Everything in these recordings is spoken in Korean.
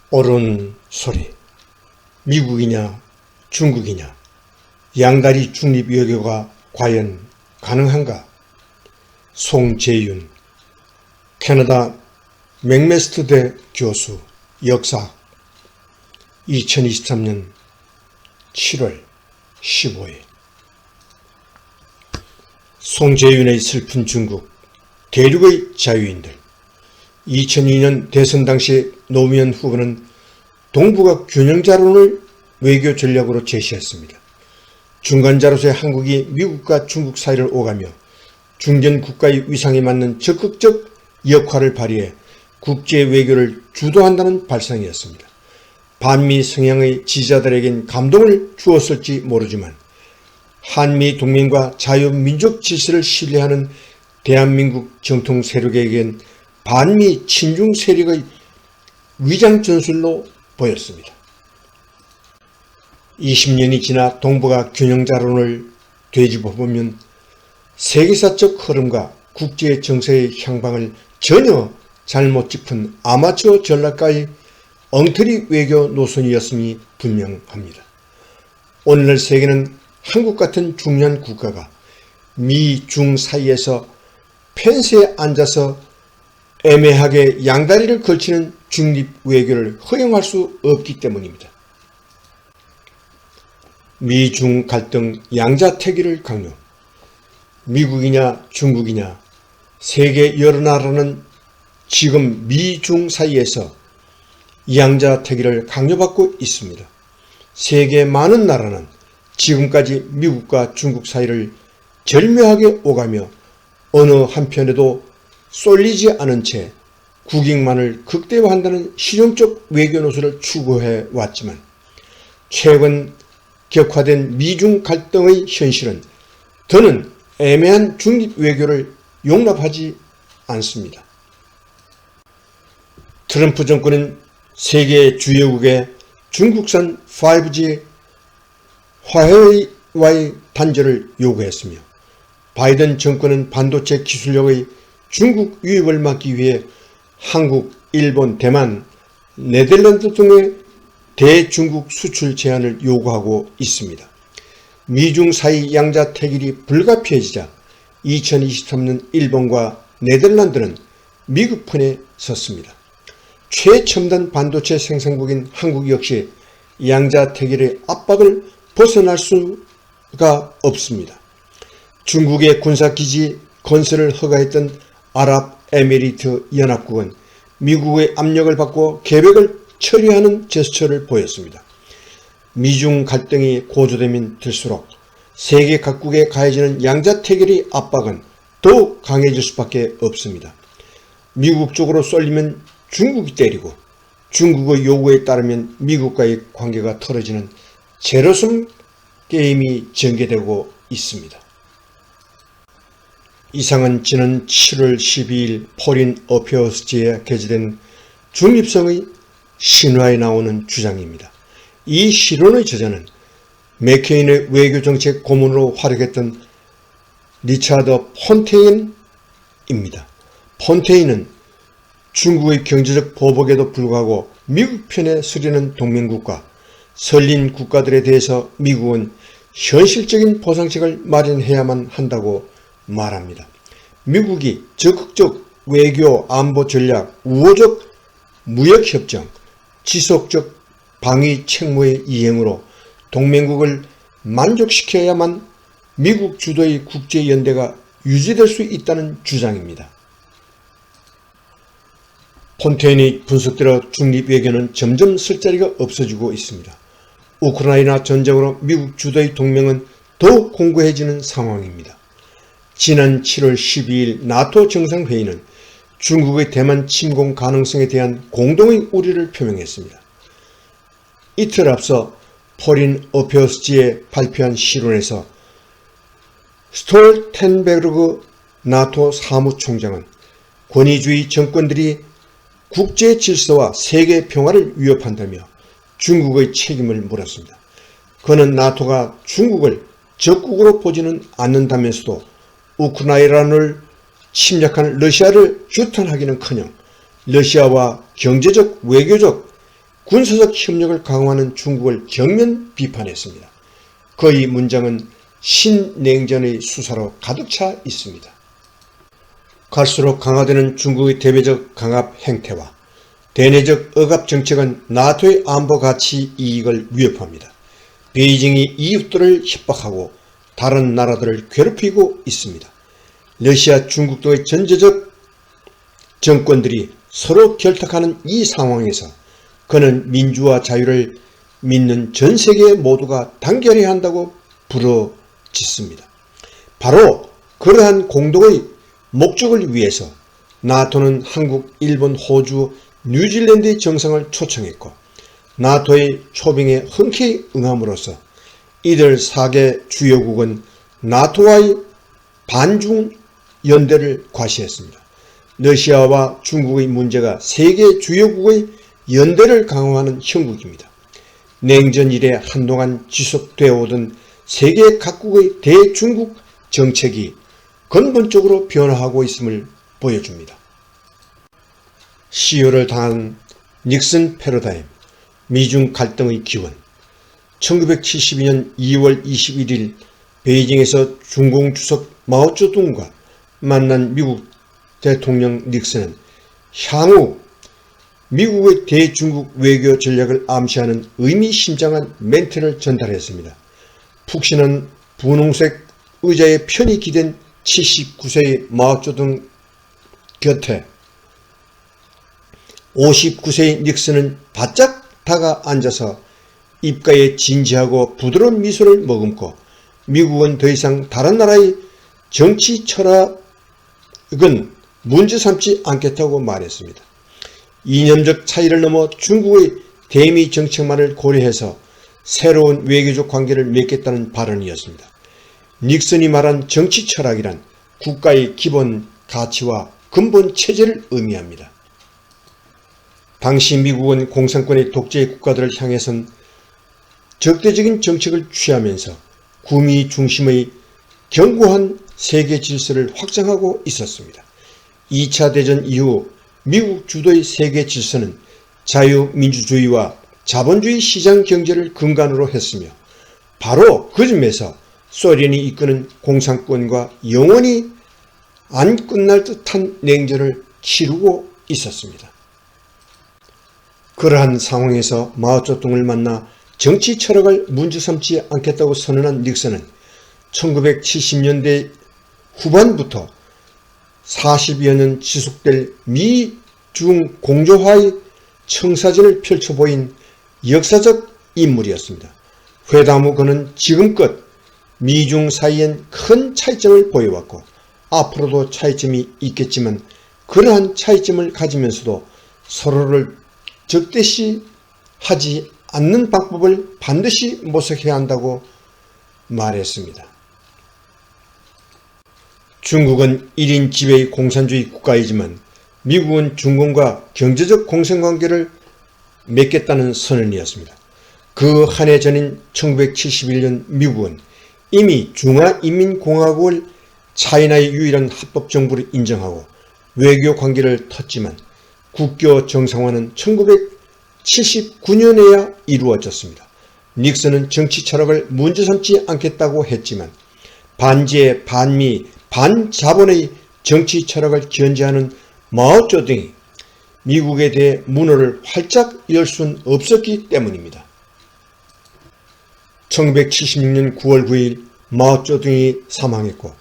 옳은 소리. 미국이냐 중국이냐, 양다리 중립 외교가 과연 가능한가? 송재윤, 캐나다 맥메스터대 교수, 역사, 2023년 7월 15일. 송재윤의 슬픈 중국, 대륙의 자유인들. 2002년 대선 당시 노무현 후보는 동북아 균형자론을 외교 전략으로 제시했습니다. 중간자로서의 한국이 미국과 중국 사이를 오가며 중견 국가의 위상에 맞는 적극적 역할을 발휘해 국제 외교를 주도한다는 발상이었습니다. 반미 성향의 지지자들에겐 감동을 주었을지 모르지만 한미 동맹과 자유민족 질서를 신뢰하는 대한민국 정통 세력에겐 반미 친중 세력의 위장 전술로 보였습니다. 20년이 지나 동북아 균형자론을 되짚어보면 세계사적 흐름과 국제 정세의 향방을 전혀 잘못 짚은 아마추어 전략가의 엉터리 외교 노선이었음이 분명합니다. 오늘날 세계는 한국 같은 중요한 국가가 미, 중 사이에서 펜스에 앉아서 애매하게 양다리를 걸치는 중립 외교를 허용할 수 없기 때문입니다. 미중 갈등 양자택일을 강요. 미국이냐 중국이냐, 세계 여러 나라는 지금 미중 사이에서 양자택일을 강요받고 있습니다. 세계 많은 나라는 지금까지 미국과 중국 사이를 절묘하게 오가며 어느 한편에도 쏠리지 않은 채 국익만을 극대화한다는 실용적 외교 노선을 추구해 왔지만 최근 격화된 미중 갈등의 현실은 더는 애매한 중립 외교를 용납하지 않습니다. 트럼프 정권은 세계 주요국에 중국산 5G 화웨이와의 단절을 요구했으며 바이든 정권은 반도체 기술력의 중국 유입을 막기 위해 한국, 일본, 대만, 네덜란드 등의 대중국 수출 제한을 요구하고 있습니다. 미중 사이 양자택일이 불가피해지자 2023년 일본과 네덜란드는 미국 편에 섰습니다. 최첨단 반도체 생산국인 한국 역시 양자택일의 압박을 벗어날 수가 없습니다. 중국의 군사기지 건설을 허가했던 아랍에미리트 연합국은 미국의 압력을 받고 계획을 처리하는 제스처를 보였습니다. 미중 갈등이 고조되면 될수록 세계 각국에 가해지는 양자택일의 압박은 더욱 강해질 수밖에 없습니다. 미국 쪽으로 쏠리면 중국이 때리고 중국의 요구에 따르면 미국과의 관계가 틀어지는 제로섬 게임이 전개되고 있습니다. 이상은 지난 7월 12일 포린 어페어스지에 게재된 중립성의 신화에 나오는 주장입니다. 이 실론의 저자는 맥케인의 외교정책 고문으로 활약했던 리차드 폰테인입니다. 폰테인은 중국의 경제적 보복에도 불구하고 미국 편에 서려는 동맹국가, 설린 국가들에 대해서 미국은 현실적인 보상책을 마련해야만 한다고 말합니다. 미국이 적극적 외교 안보 전략, 우호적 무역협정, 지속적 방위 책무의 이행으로 동맹국을 만족시켜야만 미국 주도의 국제연대가 유지될 수 있다는 주장입니다. 폰테인의 분석대로 중립외교는 점점 쓸 자리가 없어지고 있습니다. 우크라이나 전쟁으로 미국 주도의 동맹은 더욱 공고해지는 상황입니다. 지난 7월 12일 나토 정상회의는 중국의 대만 침공 가능성에 대한 공동의 우려를 표명했습니다. 이틀 앞서 포린 어페어스지에 발표한 실론에서 스톨텐베르그 나토 사무총장은 권위주의 정권들이 국제 질서와 세계 평화를 위협한다며 중국의 책임을 물었습니다. 그는 나토가 중국을 적국으로 보지는 않는다면서도 우크라이나를 침략한 러시아를 규탄하기는커녕 러시아와 경제적, 외교적 군사적 협력을 강화하는 중국을 정면 비판했습니다. 그의 문장은 신냉전의 수사로 가득 차 있습니다. 갈수록 강화되는 중국의 대외적 강압 행태와 대내적 억압 정책은 나토의 안보 가치 이익을 위협합니다. 베이징이 이웃들을 협박하고 다른 나라들을 괴롭히고 있습니다. 러시아, 중국 등의 전제적 정권들이 서로 결탁하는 이 상황에서 그는 민주와 자유를 믿는 전 세계 모두가 단결해야 한다고 부르짖습니다. 바로 그러한 공동의 목적을 위해서 나토는 한국, 일본, 호주, 뉴질랜드의 정상을 초청했고 나토의 초빙에 흔쾌히 응함으로써 이들 4개 주요국은 나토와의 반중 연대를 과시했습니다. 러시아와 중국의 문제가 세계 주요국의 연대를 강화하는 형국입니다. 냉전 이래 한동안 지속되어 오던 세계 각국의 대중국 정책이 근본적으로 변화하고 있음을 보여줍니다. 시효를 당한 닉슨 패러다임, 미중 갈등의 기원. 1972년 2월 21일 베이징에서 중공 주석 마오쩌둥과 만난 미국 대통령 닉슨은 향후 미국의 대중국 외교 전략을 암시하는 의미심장한 멘트를 전달했습니다. 푹신한 분홍색 의자에 편히 기댄 79세의 마오쩌둥 곁에 59세의 닉슨은 바짝 다가 앉아서 입가에 진지하고 부드러운 미소를 머금고 미국은 더 이상 다른 나라의 정치 철학은 문제 삼지 않겠다고 말했습니다. 이념적 차이를 넘어 중국의 대미 정책만을 고려해서 새로운 외교적 관계를 맺겠다는 발언이었습니다. 닉슨이 말한 정치 철학이란 국가의 기본 가치와 근본 체제를 의미합니다. 당시 미국은 공산권의 독재 국가들을 향해선 적대적인 정책을 취하면서 구미 중심의 견고한 세계 질서를 확장하고 있었습니다. 2차 대전 이후 미국 주도의 세계 질서는 자유민주주의와 자본주의 시장 경제를 근간으로 했으며 바로 그 점에서 소련이 이끄는 공산권과 영원히 안 끝날 듯한 냉전을 치르고 있었습니다. 그러한 상황에서 마오쩌둥을 만나 정치 철학을 문제 삼지 않겠다고 선언한 닉슨은 1970년대 후반부터 40여 년 지속될 미중 공조화의 청사진을 펼쳐 보인 역사적 인물이었습니다. 회담 후 그는 지금껏 미중 사이엔 큰 차이점을 보여왔고 앞으로도 차이점이 있겠지만 그러한 차이점을 가지면서도 서로를 적대시 하지 않는 방법을 반드시 모색해야 한다고 말했습니다. 중국은 1인 지배의 공산주의 국가이지만 미국은 중국과 경제적 공생관계를 맺겠다는 선언이었습니다. 그 한 해 전인 1971년 미국은 이미 중화인민공화국을 차이나의 유일한 합법정부로 인정하고 외교 관계를 텄지만 국교 정상화는 1979년에야 이루어졌습니다. 닉슨은 정치 철학을 문제 삼지 않겠다고 했지만 반제, 반미, 반자본의 정치 철학을 견지하는 마오쩌둥이 미국에 대해 문호를 활짝 열 수는 없었기 때문입니다. 1976년 9월 9일 마오쩌둥이 사망했고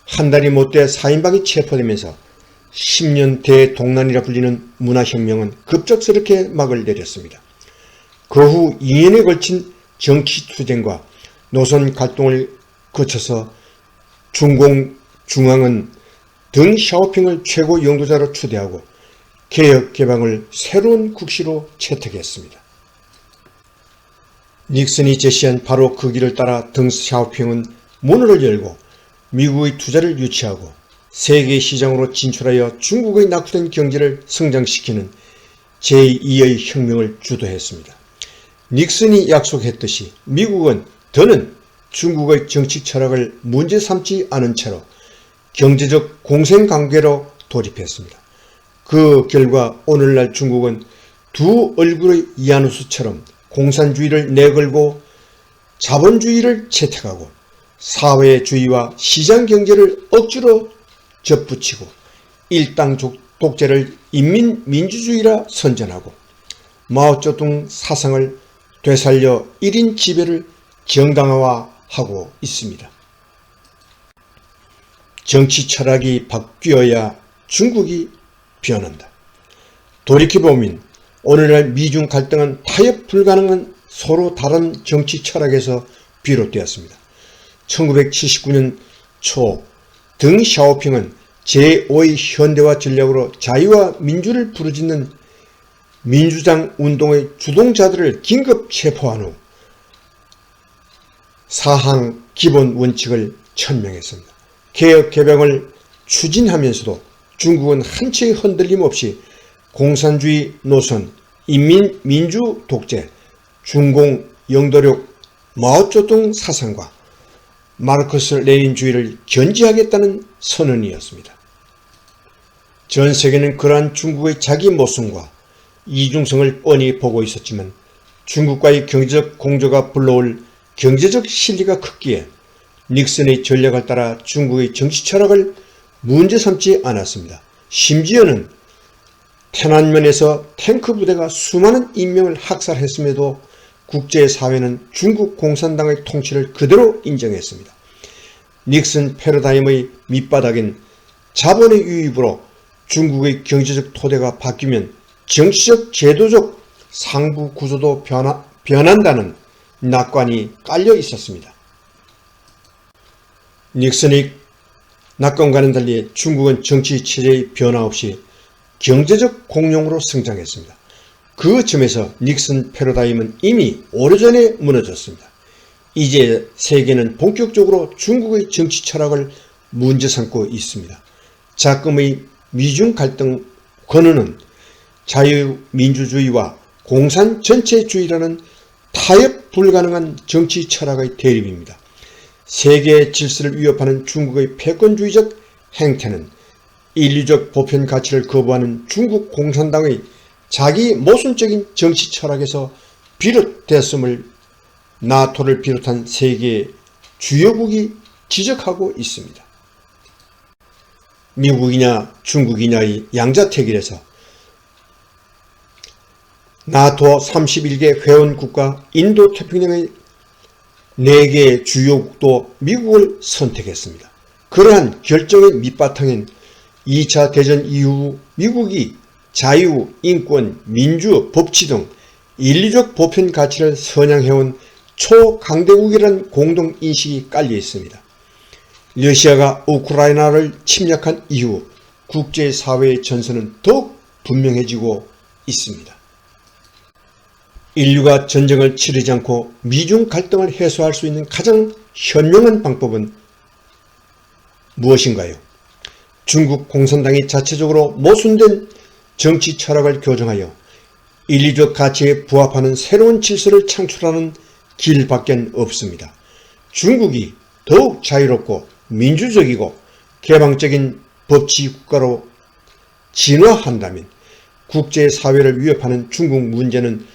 한 달이 못돼 4인방이 체포되면서 10년 대동란이라 불리는 문화혁명은 급작스럽게 막을 내렸습니다. 그 후 2년에 걸친 정치투쟁과 노선 갈등을 거쳐서 중공중앙은 덩 샤오핑을 최고 영도자로 추대하고 개혁 개방을 새로운 국시로 채택했습니다. 닉슨이 제시한 바로 그 길을 따라 덩 샤오핑은 문을 열고 미국의 투자를 유치하고 세계 시장으로 진출하여 중국의 낙후된 경제를 성장시키는 제2의 혁명을 주도했습니다. 닉슨이 약속했듯이 미국은 더는 중국의 정치 철학을 문제 삼지 않은 채로 경제적 공생관계로 돌입했습니다. 그 결과 오늘날 중국은 두 얼굴의 야누스처럼 공산주의를 내걸고 자본주의를 채택하고 사회주의와 시장경제를 억지로 접붙이고 일당 독재를 인민민주주의라 선전하고 마오쩌둥 사상을 되살려 1인 지배를 정당화하고 있습니다. 정치 철학이 바뀌어야 중국이 변한다. 돌이켜보면 오늘날 미중 갈등은 타협 불가능한 서로 다른 정치 철학에서 비롯되었습니다. 1979년 초 등 샤오핑은 제5의 현대화 전략으로 자유와 민주를 부르짖는 민주당 운동의 주동자들을 긴급 체포한 후 사항 기본 원칙을 천명했습니다. 개혁 개방을 추진하면서도 중국은 한치의 흔들림 없이 공산주의 노선, 인민민주 독재, 중공 영도력, 마오쩌둥 사상과 마르크스 레닌주의를 견지하겠다는 선언이었습니다. 전 세계는 그러한 중국의 자기 모순과 이중성을 뻔히 보고 있었지만 중국과의 경제적 공조가 불러올 경제적 실리가 컸기에 닉슨의 전략을 따라 중국의 정치 철학을 문제 삼지 않았습니다. 심지어는 태난면에서 탱크 부대가 수많은 인명을 학살했음에도 국제사회는 중국 공산당의 통치를 그대로 인정했습니다. 닉슨 패러다임의 밑바닥인 자본의 유입으로 중국의 경제적 토대가 바뀌면 정치적 제도적 상부 구조도 변한다는 낙관이 깔려 있었습니다. 닉슨의 낙관과는 달리 중국은 정치 체제의 변화 없이 경제적 공룡으로 성장했습니다. 그 점에서 닉슨 패러다임은 이미 오래전에 무너졌습니다. 이제 세계는 본격적으로 중국의 정치 철학을 문제 삼고 있습니다. 작금의 미중 갈등 권위는 자유민주주의와 공산전체주의라는 타협 불가능한 정치 철학의 대립입니다. 세계 질서를 위협하는 중국의 패권주의적 행태는 인류적 보편 가치를 거부하는 중국 공산당의 자기 모순적인 정치 철학에서 비롯됐음을 나토를 비롯한 세계 주요국이 지적하고 있습니다. 미국이냐 중국이냐의 양자택일에서 나토 31개 회원국가 인도태평양의 4개 주요국도 미국을 선택했습니다. 그러한 결정의 밑바탕인 2차 대전 이후 미국이 자유, 인권, 민주, 법치 등 인류적 보편 가치를 선양해온 초강대국이라는 공동인식이 깔려 있습니다. 러시아가 우크라이나를 침략한 이후 국제사회의 전선은 더욱 분명해지고 있습니다. 인류가 전쟁을 치르지 않고 미중 갈등을 해소할 수 있는 가장 현명한 방법은 무엇인가요? 중국 공산당이 자체적으로 모순된 정치 철학을 교정하여 인류적 가치에 부합하는 새로운 질서를 창출하는 길밖에 없습니다. 중국이 더욱 자유롭고 민주적이고 개방적인 법치 국가로 진화한다면 국제사회를 위협하는 중국 문제는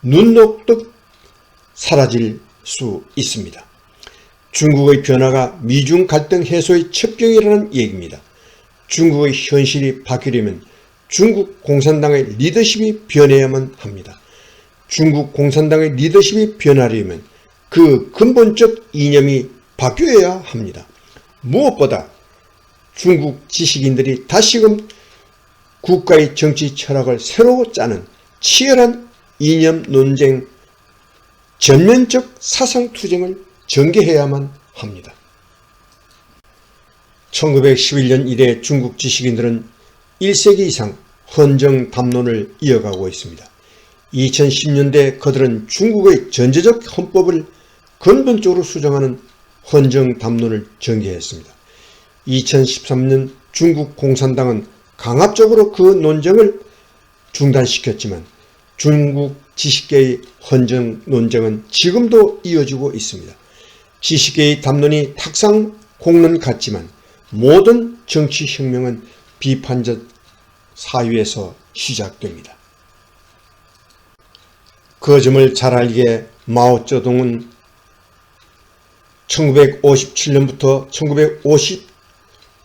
눈 녹듯 사라질 수 있습니다. 중국의 변화가 미중 갈등 해소의 첩경이라는 얘기입니다. 중국의 현실이 바뀌려면 중국 공산당의 리더십이 변해야만 합니다. 중국 공산당의 리더십이 변하려면 그 근본적 이념이 바뀌어야 합니다. 무엇보다 중국 지식인들이 다시금 국가의 정치 철학을 새로 짜는 치열한 이념 논쟁, 전면적 사상 투쟁을 전개해야만 합니다. 1911년 이래 중국 지식인들은 1세기 이상 헌정 담론을 이어가고 있습니다. 2010년대 그들은 중국의 전제적 헌법을 근본적으로 수정하는 헌정 담론을 전개했습니다. 2013년 중국 공산당은 강압적으로 그 논쟁을 중단시켰지만 중국 지식계의 헌정 논쟁은 지금도 이어지고 있습니다. 지식계의 담론이 탁상 공론 같지만 모든 정치혁명은 비판적 사유에서 시작됩니다. 그 점을 잘 알기에 마오쩌둥은 1957년부터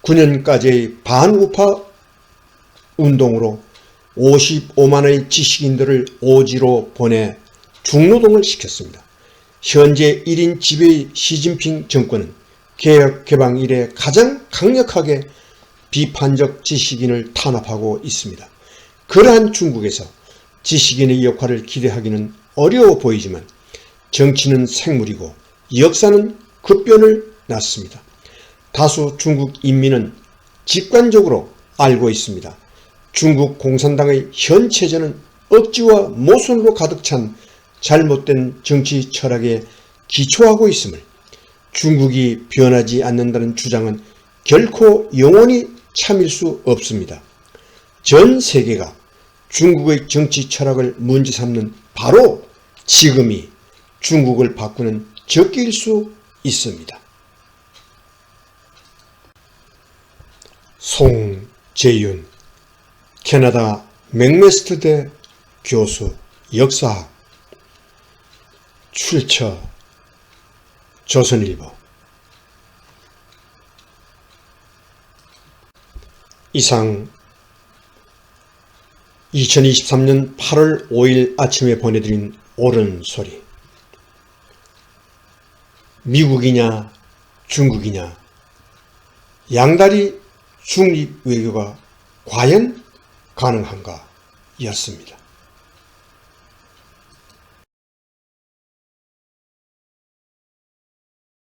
1959년까지의 반우파 운동으로 55만의 지식인들을 오지로 보내 중노동을 시켰습니다. 현재 1인 지배의 시진핑 정권은 개혁 개방 이래 가장 강력하게 비판적 지식인을 탄압하고 있습니다. 그러한 중국에서 지식인의 역할을 기대하기는 어려워 보이지만 정치는 생물이고 역사는 급변을 낳습니다. 다수 중국 인민은 직관적으로 알고 있습니다. 중국 공산당의 현 체제는 억지와 모순으로 가득 찬 잘못된 정치 철학에 기초하고 있음을, 중국이 변하지 않는다는 주장은 결코 영원히 참일 수 없습니다. 전 세계가 중국의 정치 철학을 문제 삼는 바로 지금이 중국을 바꾸는 적기일 수 있습니다. 송재윤, 캐나다 맥메스터대 교수, 역사학, 출처 조선일보. 이상 2023년 8월 5일 아침에 보내드린 옳은 소리. 미국이냐 중국이냐, 양다리 중립 외교가 과연 가능한가 였습니다.